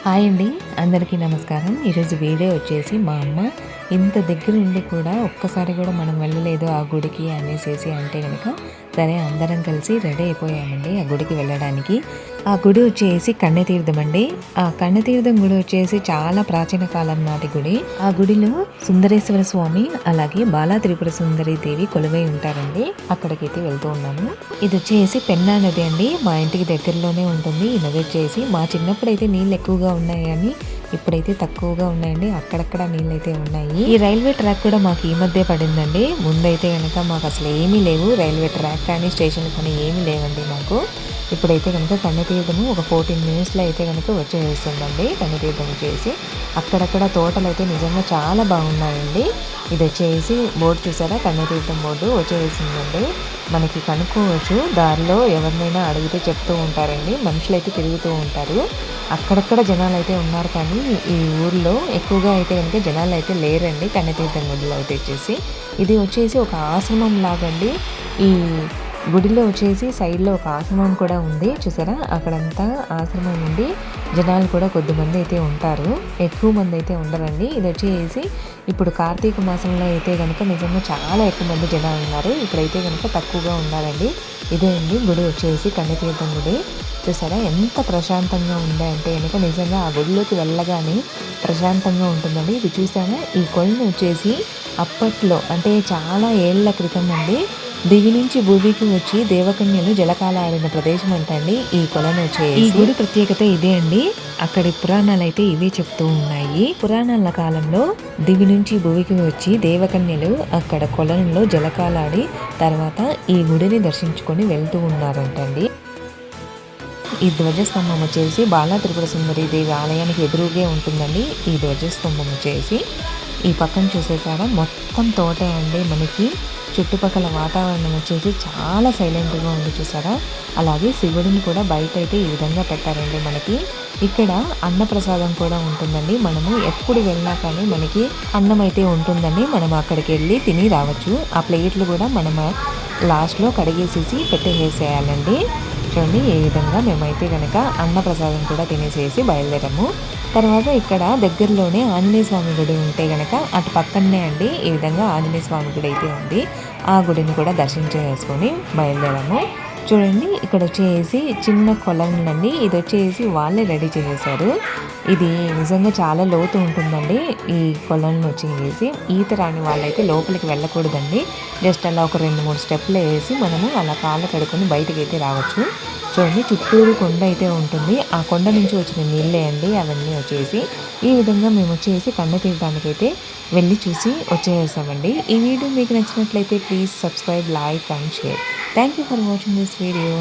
Hi అండి, అందరికీ నమస్కారం. ఈరోజు వీడియో వచ్చేసి మా అమ్మ ఇంత దగ్గర ఉండి కూడా ఒక్కసారి కూడా మనం వెళ్ళలేదు ఆ గుడికి అనేసి అంటే కనుక సరే అందరం కలిసి రెడీ అయిపోయామండి ఆ గుడికి వెళ్ళడానికి. ఆ గుడి వచ్చేసి కన్యతీర్థం అండి. ఆ కన్యతీర్థం గుడి వచ్చేసి చాలా ప్రాచీన కాలం నాటి గుడి. ఆ గుడిలో సుందరేశ్వర స్వామి అలాగే బాలా త్రిపుర సుందరి దేవి కొలువై ఉంటారండి. అక్కడికైతే వెళ్తూ ఉన్నాము. ఇది వచ్చేసి పెన్నా నది అండి. మా ఇంటికి దగ్గరలోనే ఉంటుంది ఈ నది వచ్చేసి. మా చిన్నప్పుడు అయితే నీళ్ళు ఎక్కువగా ఉన్నాయని ఇప్పుడైతే తక్కువగా ఉన్నాయండి. అక్కడక్కడ నీళ్ళు అయితే ఉన్నాయి. ఈ రైల్వే ట్రాక్ కూడా మాకు ఈ మధ్య పడిందండి. ముందైతే కనుక మాకు అసలు ఏమీ లేవు. రైల్వే ట్రాక్ కానీ స్టేషన్ కానీ ఏమీ లేవండి మాకు. ఇప్పుడైతే కనుక కన్యతీర్థము ఒక 14 మినిట్స్లో అయితే కనుక వచ్చేస్తుందండి. కన్యతీర్థం వచ్చేసి అక్కడక్కడ తోటలు అయితే నిజంగా చాలా బాగున్నాయండి. ఇది వచ్చేసి బోర్డు చూసారా, కన్యతీర్థం బోర్డు వచ్చేసిందండి. మనకి కనుక్కోవచ్చు, దారిలో ఎవరినైనా అడిగితే చెప్తూ ఉంటారండి. మనుషులు అయితే తిరుగుతూ ఉంటారు. అక్కడక్కడ జనాలు అయితే ఉన్నారు, కానీ ఈ ఊర్లో ఎక్కువగా అయితే కనుక జనాలు అయితే లేరండి. కన్యతీర్థం గుడిలో అయితే వచ్చేసి ఇది వచ్చేసి ఒక ఆశ్రమం లాగండి. ఈ గుడిలో వచ్చేసి సైడ్లో ఒక ఆశ్రమం కూడా ఉంది చూసారా. అక్కడంతా ఆశ్రమం ఉండి జనాలు కూడా కొద్దిమంది అయితే ఉంటారు, ఎక్కువ మంది అయితే ఉండరండి. ఇది వచ్చేసి ఇప్పుడు కార్తీక మాసంలో అయితే కనుక నిజంగా చాలా ఎక్కువ మంది జనాలు ఉన్నారు. ఇప్పుడైతే కనుక తక్కువగా ఉన్నారండి. ఇదే అండి గుడి వచ్చేసి కన్యతీర్థం గుడి. చూసారా ఎంత ప్రశాంతంగా ఉండే అంటే కనుక నిజంగా ఆ గుడిలోకి వెళ్ళగానే ప్రశాంతంగా ఉంటుందండి. ఇది చూసారా, ఈ కొలను వచ్చేసి అప్పట్లో అంటే చాలా ఏళ్ల క్రితం అండి దివి నుంచి భూమికి వచ్చి దేవకన్యలు జలకాలాడిన ప్రదేశం అంటండి ఈ కొలను వచ్చేసి. ఈ గుడి ప్రత్యేకత ఇదే అండి. అక్కడి పురాణాలు అయితే ఇవే చెప్తూ ఉన్నాయి. పురాణాల కాలంలో దివి నుంచి భూమికి వచ్చి దేవకన్యలు అక్కడ కొలంలో జలకాలాడి తర్వాత ఈ గుడిని దర్శించుకొని వెళ్తూ ఉన్నారంటండి. ఈ ధ్వజస్తంభం వచ్చేసి బాలా త్రిపుర సుందరి దేవి ఆలయానికి ఎదురుగే ఉంటుందండి. ఈ ధ్వజస్తంభం వచ్చేసి ఈ పక్కన చూసేసారా మొత్తం తోటే అండి. మనకి చుట్టుపక్కల వాతావరణం వచ్చేసి చాలా సైలెంట్గా ఉంది చూసారా. అలాగే శివుడిని కూడా బయట అయితే ఈ విధంగా పెట్టారండి. మనకి ఇక్కడ అన్నప్రసాదం కూడా ఉంటుందండి. మనము ఎప్పుడు వెళ్ళినా కానీ మనకి అన్నం అయితే ఉంటుందండి. మనం అక్కడికి వెళ్ళి తిని రావచ్చు. ఆ ప్లేట్లు కూడా మనం లాస్ట్లో కడిగేసేసి పెట్టేసేయాలండి. చూడండి ఈ విధంగా మేమైతే కనుక అన్నప్రసాదం కూడా తినేసేసి బయలుదేరాము. తర్వాత ఇక్కడ దగ్గరలోనే ఆంజనేయ స్వామి గుడి ఉంటే కనుక అటు పక్కనే అండి ఈ విధంగా ఆంజనేయ స్వామి గుడి అయితే ఉంది. ఆ గుడిని కూడా దర్శించేసుకొని బయలుదేరాము. చూడండి ఇక్కడ వచ్చేసి చిన్న కొలండి. ఇది వచ్చేసి వాళ్ళే రెడీ చేసేసారు. ఇది నిజంగా చాలా లోతు ఉంటుందండి. ఈ కొలను వచ్చేసి ఈత రాని వాళ్ళైతే లోపలికి వెళ్ళకూడదండి. జస్ట్ అలా ఒక 2-3 స్టెప్లు వేసి మనము అలా కాళ్ళు కడుక్కొని బయటకు అయితే రావచ్చు. చూడండి చుట్టూరు కొండ అయితే ఉంటుంది. ఆ కొండ నుంచి వచ్చిన నీళ్ళే అండి అవన్నీ వచ్చేసి. ఈ విధంగా మేము వచ్చేసి కన్యతీర్థానికి అయితే వెళ్ళి చూసి వచ్చేసామండి. ఈ వీడియో మీకు నచ్చినట్లయితే please subscribe, like and share. Thank you for watching this video.